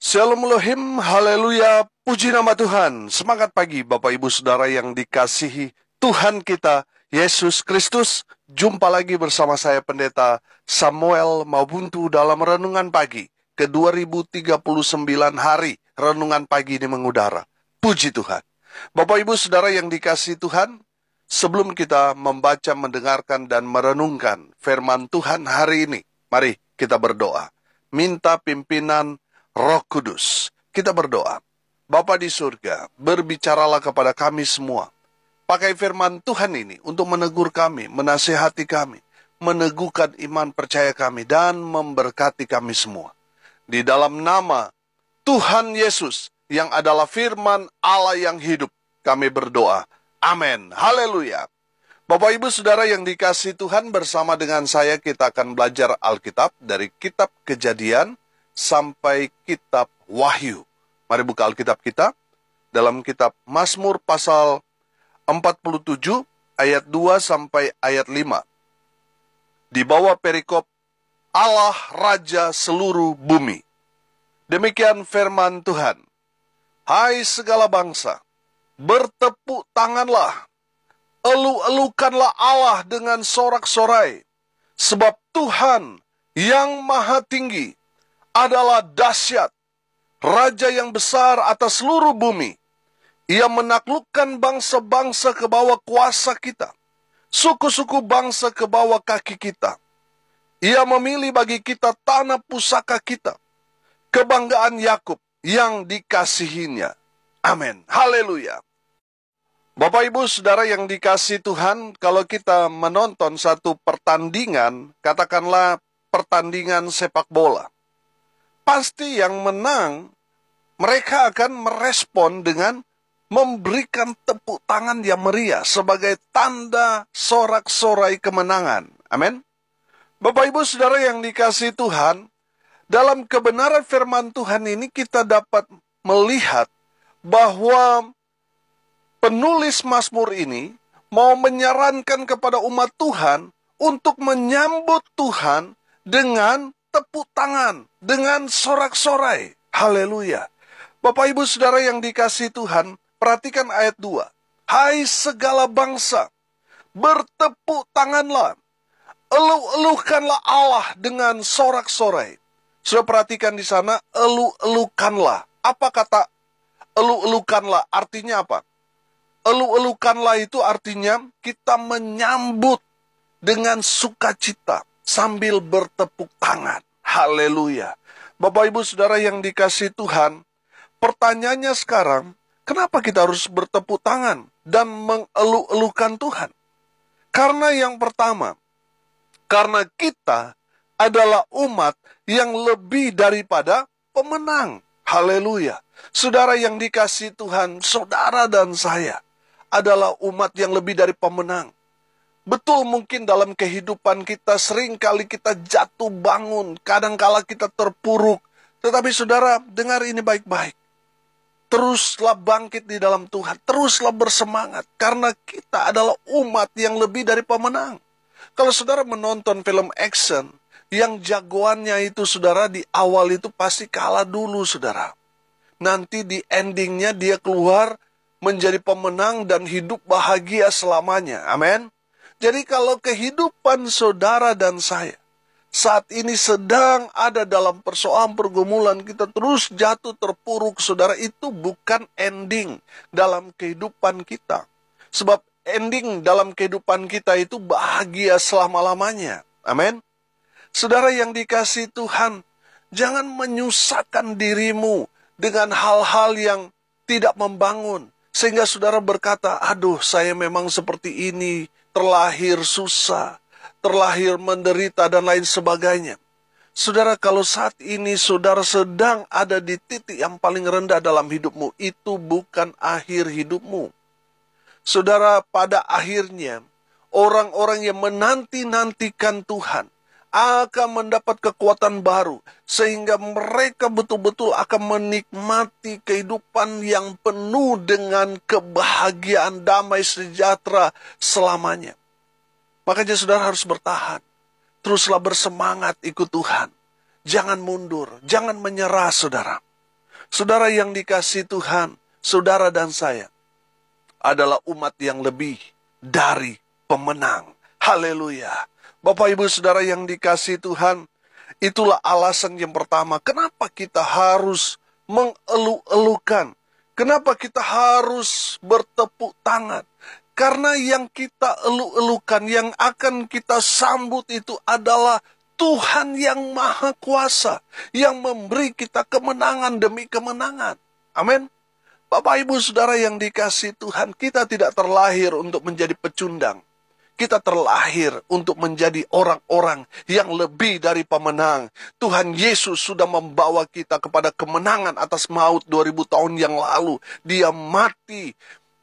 Shalom Elohim, haleluya, puji nama Tuhan. Semangat pagi Bapak Ibu Saudara yang dikasihi Tuhan kita, Yesus Kristus. Jumpa lagi bersama saya Pendeta Samuel Mabuntu dalam Renungan Pagi ke 2039 hari Renungan Pagi ini mengudara. Puji Tuhan. Bapak Ibu Saudara yang dikasihi Tuhan, sebelum kita membaca, mendengarkan, dan merenungkan firman Tuhan hari ini, mari kita berdoa. Minta pimpinan Roh Kudus. Kita berdoa. Bapa di surga, berbicaralah kepada kami semua. Pakai firman Tuhan ini untuk menegur kami, menasihati kami, meneguhkan iman percaya kami, dan memberkati kami semua. Di dalam nama Tuhan Yesus, yang adalah firman Allah yang hidup, kami berdoa. Amin. Haleluya. Bapak Ibu Saudara yang dikasihi Tuhan, bersama dengan saya kita akan belajar Alkitab dari kitab Kejadian sampai kitab Wahyu. Mari buka Alkitab kita dalam kitab Mazmur pasal 47 ayat 2 sampai ayat 5. Di bawah perikop Allah Raja seluruh bumi. Demikian firman Tuhan. Hai segala bangsa, bertepuk tanganlah, elu-elukanlah Allah dengan sorak-sorai, sebab Tuhan yang maha tinggi adalah dahsyat, Raja yang besar atas seluruh bumi. Ia menaklukkan bangsa-bangsa ke bawah kuasa kita, suku-suku bangsa ke bawah kaki kita. Ia memilih bagi kita tanah pusaka kita, kebanggaan Yakub yang dikasihinya. Amin. Haleluya. Bapak Ibu Saudara yang dikasihi Tuhan, kalau kita menonton satu pertandingan, katakanlah pertandingan sepak bola, pasti yang menang, mereka akan merespon dengan memberikan tepuk tangan yang meriah sebagai tanda sorak-sorai kemenangan. Amin. Bapak Ibu Saudara yang dikasihi Tuhan, dalam kebenaran firman Tuhan ini kita dapat melihat bahwa penulis Mazmur ini mau menyarankan kepada umat Tuhan untuk menyambut Tuhan dengan tepuk tangan, dengan sorak-sorai. Haleluya. Bapak Ibu Saudara yang dikasihi Tuhan, perhatikan ayat 2. Hai segala bangsa, bertepuk tanganlah, elu-elukanlah Allah dengan sorak-sorai. Sudah perhatikan di sana, elu-elukanlah. Apa kata elu-elukanlah? Artinya apa? Elu-elukanlah itu artinya kita menyambut dengan sukacita sambil bertepuk tangan. Haleluya. Bapak Ibu Saudara yang dikasihi Tuhan, pertanyaannya sekarang, kenapa kita harus bertepuk tangan dan mengelu-elukan Tuhan? Karena yang pertama, karena kita adalah umat yang lebih daripada pemenang. Haleluya. Saudara yang dikasihi Tuhan, saudara dan saya adalah umat yang lebih dari pemenang. Betul, mungkin dalam kehidupan kita seringkali kita jatuh bangun, kadangkala kita terpuruk. Tetapi saudara, dengar ini baik-baik. Teruslah bangkit di dalam Tuhan, teruslah bersemangat, karena kita adalah umat yang lebih dari pemenang. Kalau saudara menonton film action, yang jagoannya itu saudara di awal itu pasti kalah dulu saudara. Nanti di endingnya dia keluar menjadi pemenang dan hidup bahagia selamanya. Amin. Jadi kalau kehidupan saudara dan saya saat ini sedang ada dalam persoalan pergumulan, kita terus jatuh terpuruk, saudara, itu bukan ending dalam kehidupan kita. Sebab ending dalam kehidupan kita itu bahagia selama-lamanya. Amin. Saudara yang dikasihi Tuhan, jangan menyusahkan dirimu dengan hal-hal yang tidak membangun. Sehingga saudara berkata, aduh saya memang seperti ini, terlahir susah, terlahir menderita, dan lain sebagainya. Saudara, kalau saat ini saudara sedang ada di titik yang paling rendah dalam hidupmu, itu bukan akhir hidupmu. Saudara, pada akhirnya, orang-orang yang menanti-nantikan Tuhan akan mendapat kekuatan baru, sehingga mereka betul-betul akan menikmati kehidupan yang penuh dengan kebahagiaan, damai, sejahtera selamanya. Makanya saudara harus bertahan. Teruslah bersemangat ikut Tuhan. Jangan mundur, jangan menyerah saudara. Saudara yang dikasihi Tuhan, saudara dan saya adalah umat yang lebih dari pemenang. Haleluya. Bapak Ibu Saudara yang dikasihi Tuhan, itulah alasan yang pertama kenapa kita harus mengeluh-elukan. Kenapa kita harus bertepuk tangan? Karena yang kita eluh-elukan, yang akan kita sambut itu adalah Tuhan yang Maha Kuasa, yang memberi kita kemenangan demi kemenangan. Amin. Bapak Ibu Saudara yang dikasihi Tuhan, kita tidak terlahir untuk menjadi pecundang. Kita terlahir untuk menjadi orang-orang yang lebih dari pemenang. Tuhan Yesus sudah membawa kita kepada kemenangan atas maut 2000 tahun yang lalu. Dia mati,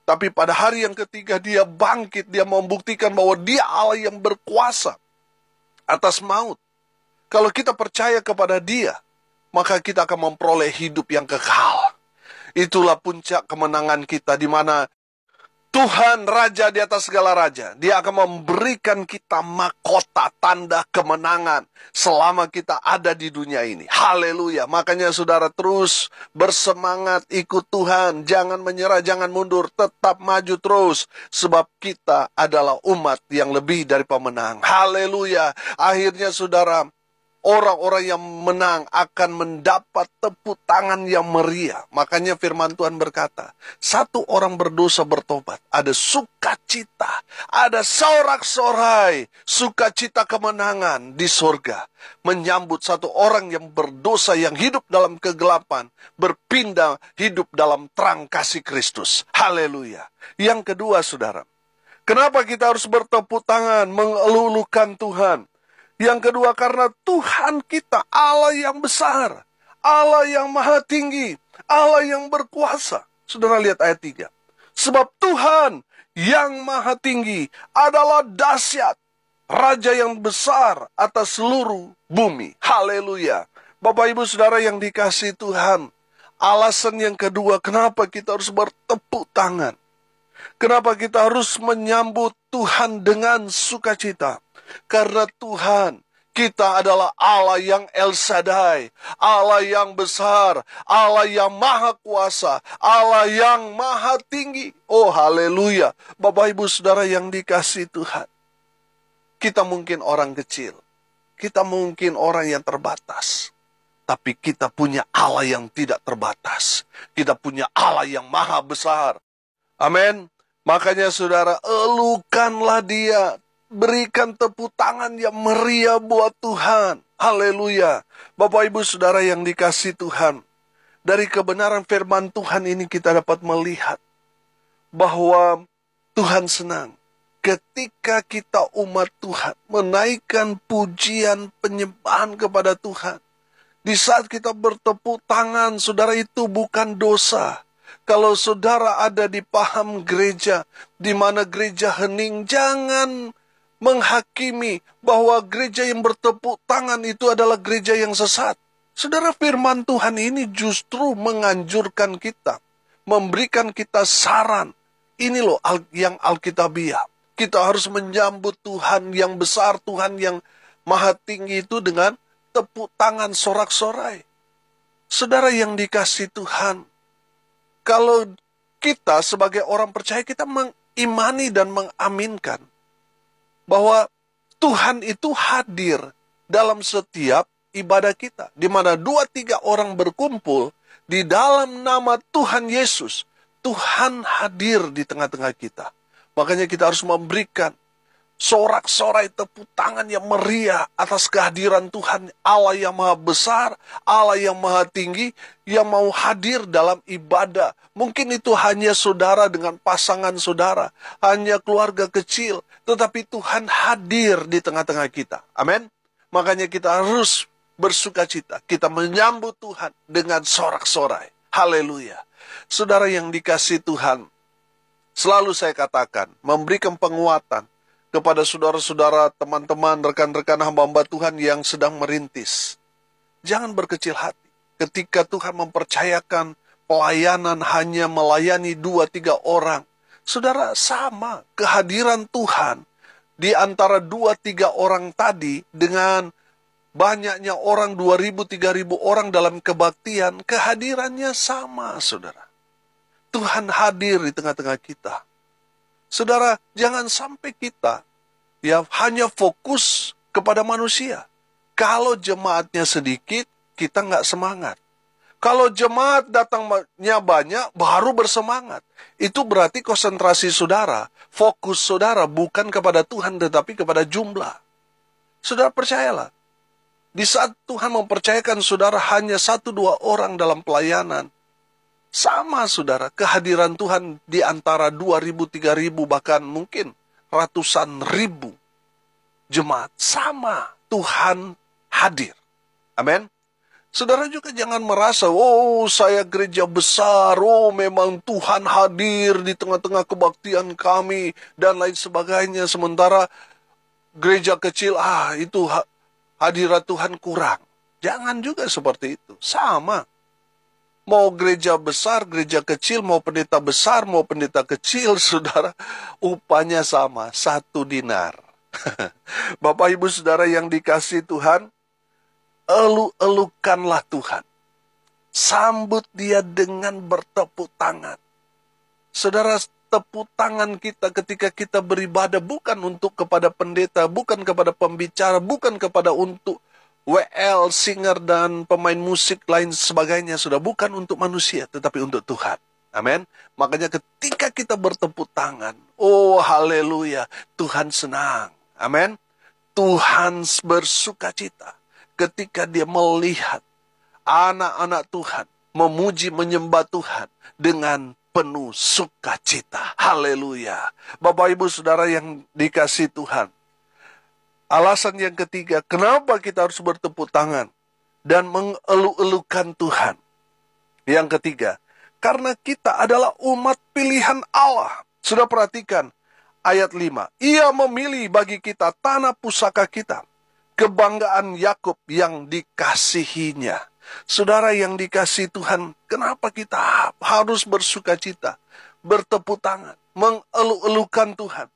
tapi pada hari yang ketiga dia bangkit. Dia membuktikan bahwa dia Allah yang berkuasa atas maut. Kalau kita percaya kepada dia, maka kita akan memperoleh hidup yang kekal. Itulah puncak kemenangan kita, di mana Tuhan Raja di atas segala raja. Dia akan memberikan kita mahkota, tanda kemenangan selama kita ada di dunia ini. Haleluya. Makanya saudara terus bersemangat ikut Tuhan. Jangan menyerah, jangan mundur. Tetap maju terus. Sebab kita adalah umat yang lebih dari pemenang. Haleluya. Akhirnya saudara, orang-orang yang menang akan mendapat tepuk tangan yang meriah. Makanya firman Tuhan berkata, satu orang berdosa bertobat, ada sukacita, ada sorak-sorai, sukacita kemenangan di sorga. Menyambut satu orang yang berdosa, yang hidup dalam kegelapan, berpindah hidup dalam terang kasih Kristus. Haleluya. Yang kedua saudara, kenapa kita harus bertepuk tangan, mengeluh-elukan Tuhan? Yang kedua, karena Tuhan kita Allah yang besar, Allah yang maha tinggi, Allah yang berkuasa. Saudara lihat ayat 3. Sebab Tuhan yang maha tinggi adalah dahsyat, Raja yang besar atas seluruh bumi. Haleluya. Bapak Ibu Saudara yang dikasihi Tuhan, alasan yang kedua kenapa kita harus bertepuk tangan. Kenapa kita harus menyambut Tuhan dengan sukacita? Karena Tuhan kita adalah Allah yang El Shaddai, Allah yang besar, Allah yang maha kuasa, Allah yang maha tinggi. Oh haleluya. Bapak Ibu Saudara yang dikasihi Tuhan, kita mungkin orang kecil, kita mungkin orang yang terbatas, tapi kita punya Allah yang tidak terbatas. Kita punya Allah yang maha besar. Amin. Makanya saudara, elukanlah dia. Berikan tepuk tangan yang meriah buat Tuhan. Haleluya. Bapak Ibu Saudara yang dikasihi Tuhan, dari kebenaran firman Tuhan ini kita dapat melihat bahwa Tuhan senang ketika kita umat Tuhan menaikkan pujian penyembahan kepada Tuhan. Di saat kita bertepuk tangan, saudara, itu bukan dosa. Kalau saudara ada di paham gereja, di mana gereja hening, jangan menghakimi bahwa gereja yang bertepuk tangan itu adalah gereja yang sesat. Saudara, firman Tuhan ini justru menganjurkan kita, memberikan kita saran. Ini loh yang Alkitabiah. Kita harus menyambut Tuhan yang besar, Tuhan yang maha tinggi itu dengan tepuk tangan sorak-sorai. Saudara yang dikasihi Tuhan, kalau kita sebagai orang percaya, kita mengimani dan mengaminkan bahwa Tuhan itu hadir dalam setiap ibadah kita. Di mana 2-3 orang berkumpul di dalam nama Tuhan Yesus, Tuhan hadir di tengah-tengah kita. Makanya kita harus memberikan sorak-sorai tepuk tangan yang meriah atas kehadiran Tuhan Allah yang maha besar, Allah yang maha tinggi, yang mau hadir dalam ibadah. Mungkin itu hanya saudara dengan pasangan saudara, hanya keluarga kecil, tetapi Tuhan hadir di tengah-tengah kita. Amin. Makanya kita harus bersukacita. Kita menyambut Tuhan dengan sorak-sorai. Haleluya. Saudara yang dikasihi Tuhan, selalu saya katakan, memberikan penguatan kepada saudara-saudara, teman-teman, rekan-rekan hamba-hamba Tuhan yang sedang merintis. Jangan berkecil hati. Ketika Tuhan mempercayakan pelayanan hanya melayani 2-3 orang, saudara, sama kehadiran Tuhan di antara 2-3 orang tadi dengan banyaknya orang, 2.000, 3.000 orang dalam kebaktian, kehadirannya sama, saudara. Tuhan hadir di tengah-tengah kita. Saudara, jangan sampai kita hanya fokus kepada manusia. Kalau jemaatnya sedikit, kita nggak semangat. Kalau jemaat datangnya banyak, baru bersemangat. Itu berarti konsentrasi saudara, fokus saudara bukan kepada Tuhan, tetapi kepada jumlah. Saudara percayalah, di saat Tuhan mempercayakan saudara hanya 1-2 orang dalam pelayanan, sama saudara, kehadiran Tuhan di antara 2.000, 3.000, bahkan mungkin ratusan ribu jemaat, sama Tuhan hadir. Amin. Saudara juga jangan merasa, oh saya gereja besar, oh memang Tuhan hadir di tengah-tengah kebaktian kami, dan lain sebagainya. Sementara gereja kecil, itu hadirat Tuhan kurang. Jangan juga seperti itu. Sama. Mau gereja besar, gereja kecil, mau pendeta besar, mau pendeta kecil, saudara, upahnya sama, 1 dinar. Bapak Ibu Saudara yang dikasihi Tuhan, elu-elukanlah Tuhan. Sambut dia dengan bertepuk tangan. Saudara, tepuk tangan kita ketika kita beribadah bukan untuk kepada pendeta, bukan kepada pembicara, bukan kepada untuk WL, singer, dan pemain musik lain sebagainya. Sudah bukan untuk manusia, tetapi untuk Tuhan. Amin. Makanya ketika kita bertepuk tangan, oh haleluya, Tuhan senang. Amin. Tuhan bersuka cita ketika dia melihat anak-anak Tuhan memuji menyembah Tuhan dengan penuh sukacita. Haleluya. Bapak Ibu Saudara yang dikasihi Tuhan, alasan yang ketiga, kenapa kita harus bertepuk tangan dan mengeluh-elukan Tuhan. Yang ketiga, karena kita adalah umat pilihan Allah. Sudah perhatikan ayat 5. Ia memilih bagi kita tanah pusaka kita, kebanggaan Yakub yang dikasihinya. Saudara yang dikasihi Tuhan, kenapa kita harus bersuka cita, bertepuk tangan, mengeluh-elukan Tuhan?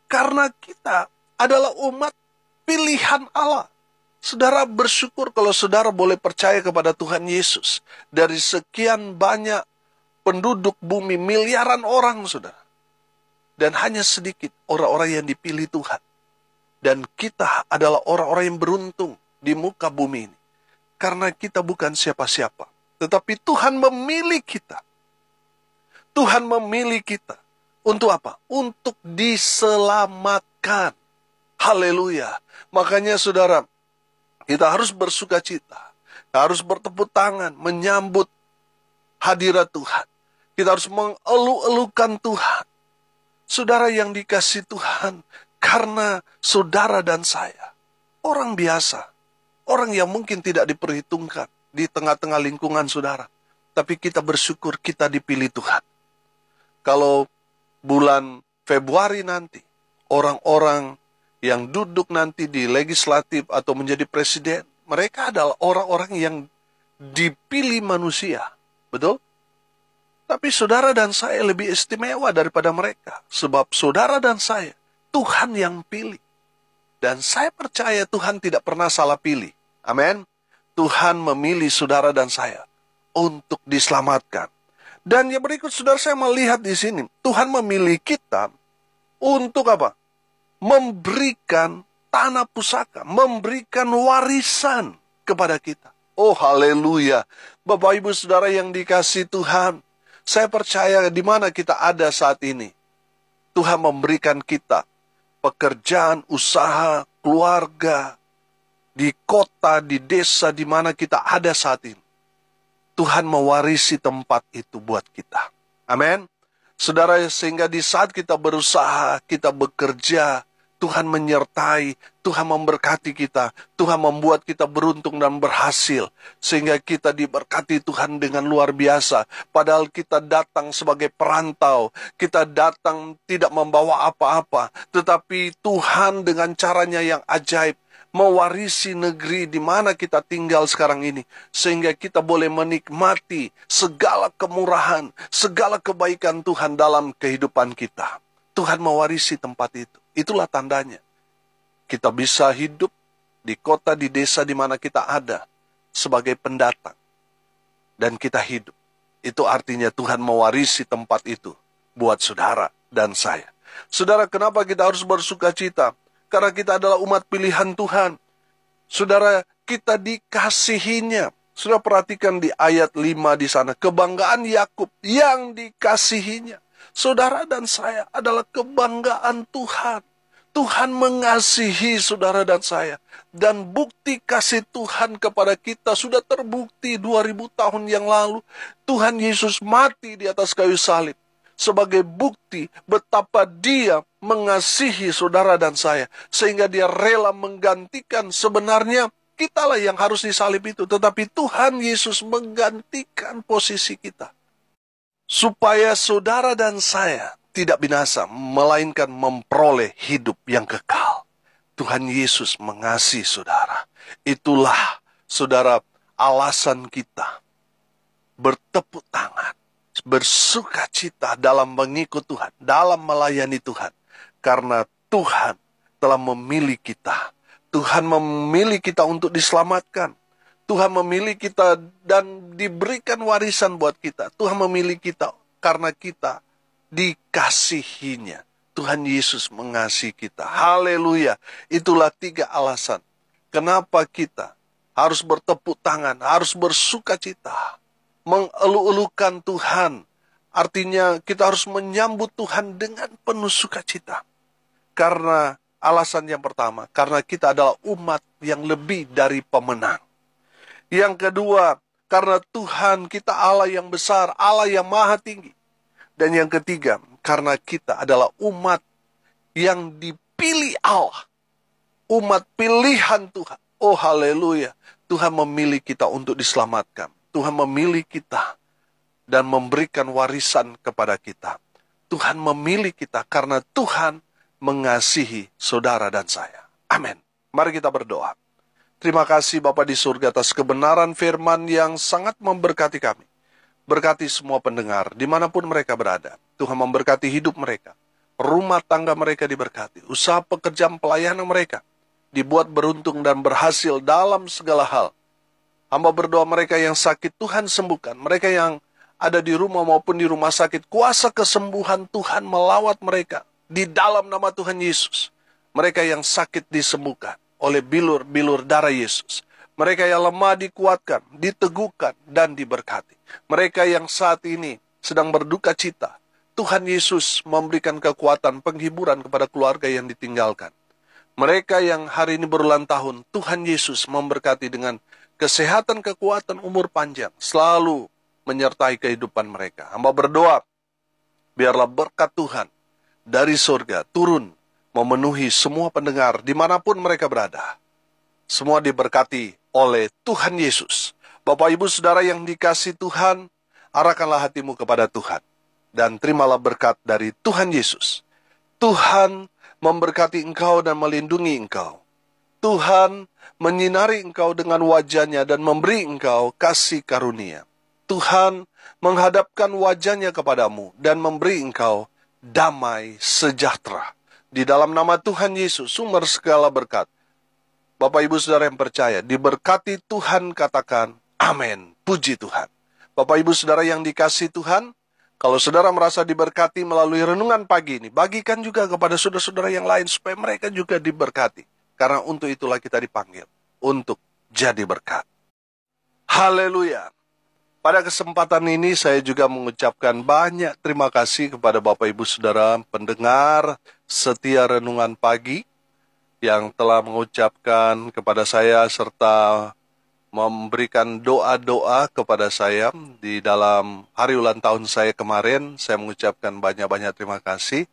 Karena kita adalah umat pilihan Allah. Saudara bersyukur kalau saudara boleh percaya kepada Tuhan Yesus. Dari sekian banyak penduduk bumi, miliaran orang, saudara. Dan hanya sedikit orang-orang yang dipilih Tuhan. Dan kita adalah orang-orang yang beruntung di muka bumi ini. Karena kita bukan siapa-siapa. Tetapi Tuhan memilih kita. Tuhan memilih kita. Untuk apa? Untuk diselamatkan. Haleluya. Makanya saudara, kita harus bersuka cita. Harus bertepuk tangan, menyambut hadirat Tuhan. Kita harus mengeluh-elukan Tuhan. Saudara yang dikasihi Tuhan, karena saudara dan saya, orang biasa, orang yang mungkin tidak diperhitungkan di tengah-tengah lingkungan saudara. Tapi kita bersyukur kita dipilih Tuhan. Kalau bulan Februari nanti, orang-orang yang duduk nanti di legislatif atau menjadi presiden, mereka adalah orang-orang yang dipilih manusia. Betul? Tapi saudara dan saya lebih istimewa daripada mereka. Sebab saudara dan saya, Tuhan yang pilih. Dan saya percaya Tuhan tidak pernah salah pilih. Amin. Tuhan memilih saudara dan saya untuk diselamatkan. Dan yang berikut saudara, saya melihat di sini, Tuhan memilih kita untuk apa? Memberikan tanah pusaka, memberikan warisan kepada kita. Oh haleluya. Bapak Ibu Saudara yang dikasihi Tuhan, saya percaya di mana kita ada saat ini, Tuhan memberikan kita pekerjaan, usaha, keluarga, di kota, di desa, di mana kita ada saat ini. Tuhan mewarisi tempat itu buat kita. Amin. Saudara, sehingga di saat kita berusaha, kita bekerja, Tuhan menyertai, Tuhan memberkati kita, Tuhan membuat kita beruntung dan berhasil, sehingga kita diberkati Tuhan dengan luar biasa. Padahal kita datang sebagai perantau, kita datang tidak membawa apa-apa, tetapi Tuhan dengan caranya yang ajaib, mewarisi negeri di mana kita tinggal sekarang ini, sehingga kita boleh menikmati segala kemurahan, segala kebaikan Tuhan dalam kehidupan kita. Tuhan mewarisi tempat itu. Itulah tandanya. Kita bisa hidup di kota, di desa di mana kita ada sebagai pendatang dan kita hidup. Itu artinya Tuhan mewarisi tempat itu buat saudara dan saya. Saudara, kenapa kita harus bersuka cita? Karena kita adalah umat pilihan Tuhan. Saudara, kita dikasihinya. Sudah perhatikan di ayat 5 di sana. Kebanggaan Yakub yang dikasihinya. Saudara dan saya adalah kebanggaan Tuhan. Tuhan mengasihi saudara dan saya. Dan bukti kasih Tuhan kepada kita sudah terbukti 2000 tahun yang lalu. Tuhan Yesus mati di atas kayu salib sebagai bukti betapa Dia mengasihi saudara dan saya. Sehingga Dia rela menggantikan, sebenarnya kitalah yang harus disalib itu. Tetapi Tuhan Yesus menggantikan posisi kita. Supaya saudara dan saya tidak binasa, melainkan memperoleh hidup yang kekal. Tuhan Yesus mengasihi saudara. Itulah, saudara, alasan kita bertepuk tangan, bersuka cita dalam mengikut Tuhan, dalam melayani Tuhan. Karena Tuhan telah memilih kita. Tuhan memilih kita untuk diselamatkan. Tuhan memilih kita dan diberikan warisan buat kita. Tuhan memilih kita karena kita dikasihinya. Tuhan Yesus mengasihi kita. Haleluya. Itulah 3 alasan kenapa kita harus bertepuk tangan, harus bersuka cita, mengelu-elukan Tuhan. Artinya kita harus menyambut Tuhan dengan penuh sukacita. Karena alasan yang pertama, karena kita adalah umat yang lebih dari pemenang. Yang kedua, karena Tuhan kita Allah yang besar, Allah yang maha tinggi. Dan yang ketiga, karena kita adalah umat yang dipilih Allah. Umat pilihan Tuhan. Oh haleluya. Tuhan memilih kita untuk diselamatkan. Tuhan memilih kita dan memberikan warisan kepada kita. Tuhan memilih kita karena Tuhan mengasihi saudara dan saya. Amin. Mari kita berdoa. Terima kasih Bapa di surga atas kebenaran firman yang sangat memberkati kami. Berkati semua pendengar dimanapun mereka berada. Tuhan memberkati hidup mereka. Rumah tangga mereka diberkati. Usaha pekerjaan pelayanan mereka dibuat beruntung dan berhasil dalam segala hal. Hamba berdoa mereka yang sakit Tuhan sembuhkan. Mereka yang ada di rumah maupun di rumah sakit, kuasa kesembuhan Tuhan melawat mereka. Di dalam nama Tuhan Yesus. Mereka yang sakit disembuhkan oleh bilur-bilur darah Yesus. Mereka yang lemah dikuatkan, diteguhkan, dan diberkati. Mereka yang saat ini sedang berduka cita, Tuhan Yesus memberikan kekuatan, penghiburan kepada keluarga yang ditinggalkan. Mereka yang hari ini berulang tahun, Tuhan Yesus memberkati dengan kesehatan, kekuatan, umur panjang, selalu menyertai kehidupan mereka. Hamba berdoa, biarlah berkat Tuhan dari surga turun, memenuhi semua pendengar dimanapun mereka berada. Semua diberkati oleh Tuhan Yesus. Bapak Ibu Saudara yang dikasihi Tuhan, arahkanlah hatimu kepada Tuhan. Dan terimalah berkat dari Tuhan Yesus. Tuhan memberkati engkau dan melindungi engkau. Tuhan menyinari engkau dengan wajahnya dan memberi engkau kasih karunia. Tuhan menghadapkan wajahnya kepadamu dan memberi engkau damai sejahtera. Di dalam nama Tuhan Yesus, sumber segala berkat. Bapak Ibu Saudara yang percaya, diberkati Tuhan, katakan amin. Puji Tuhan. Bapak Ibu Saudara yang dikasihi Tuhan, kalau saudara merasa diberkati melalui renungan pagi ini, bagikan juga kepada saudara-saudara yang lain supaya mereka juga diberkati. Karena untuk itulah kita dipanggil, untuk jadi berkat. Haleluya. Pada kesempatan ini saya juga mengucapkan banyak terima kasih kepada Bapak Ibu Saudara pendengar setia renungan pagi yang telah mengucapkan kepada saya serta memberikan doa-doa kepada saya di dalam hari ulang tahun saya kemarin. Saya mengucapkan banyak-banyak terima kasih.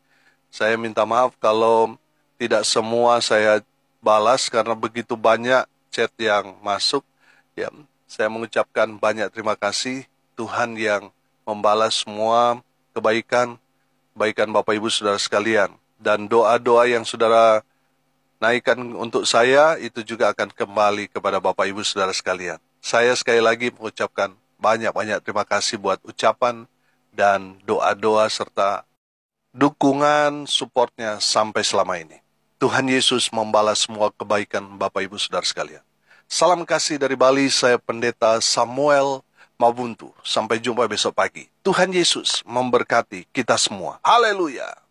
Saya minta maaf kalau tidak semua saya balas karena begitu banyak chat yang masuk. Ya, saya mengucapkan banyak terima kasih. Tuhan yang membalas semua kebaikan Bapak Ibu Saudara sekalian. Dan doa-doa yang saudara naikkan untuk saya, itu juga akan kembali kepada Bapak Ibu Saudara sekalian. Saya sekali lagi mengucapkan banyak-banyak terima kasih buat ucapan dan doa-doa serta dukungan supportnya sampai selama ini. Tuhan Yesus membalas semua kebaikan Bapak Ibu Saudara sekalian. Salam kasih dari Bali, saya Pendeta Samuel Mabuntu. Sampai jumpa besok pagi. Tuhan Yesus memberkati kita semua. Haleluya.